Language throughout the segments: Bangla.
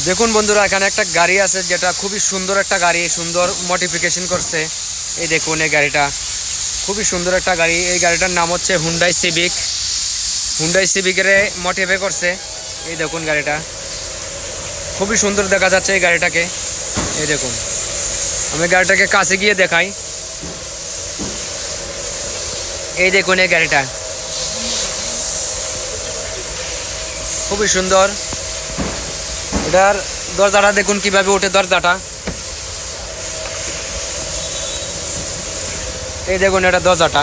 দেখুন বন্ধুরা, এখানে একটা গাড়ি আছে যেটা খুবই সুন্দর একটা গাড়ি, সুন্দর মডিফিকেশন করছে। এই দেখুন এই গাড়িটা খুবই সুন্দর একটা গাড়ি। এই গাড়িটার নাম হচ্ছে হুন্ডাই সিভিক। হুন্ডাই সিভিকের মডিফাই করছে। এই দেখুন গাড়িটা খুবই সুন্দর দেখা যাচ্ছে এই গাড়িটাকে। এই দেখুন, আমি গাড়িটাকে কাছে গিয়ে দেখাই। এই দেখুন এই গাড়িটা খুবই সুন্দর। এটার দরজাটা দেখুন কিভাবে ওঠে দরজাটা। এই দেখুন এটা দরজাটা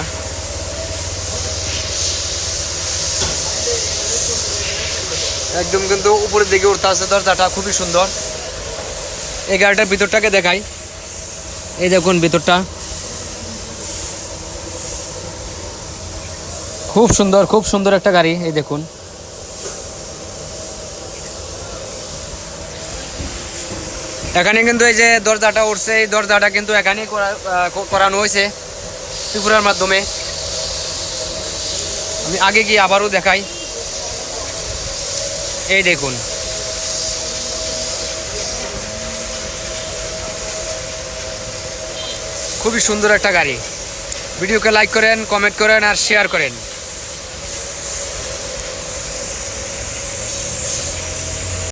একদম কিন্তু উপরের দিকে উঠতে আছে। দরজাটা খুবই সুন্দর। এই গাড়িটার ভিতরটাকে দেখাই। এই দেখুন ভিতরটা খুব সুন্দর, খুব সুন্দর একটা গাড়ি। এই দেখুন এখানে কিন্তু এই যে দরজাটা উঠছে, এই দরজাটা কিন্তু এখানেই করানো হয়েছে ত্রিপুরার মাধ্যমে। আমি আগে গিয়ে আবারও দেখাই। এই দেখুন খুবই সুন্দর একটা গাড়ি। ভিডিওকে লাইক করেন, কমেন্ট করেন আর শেয়ার করেন।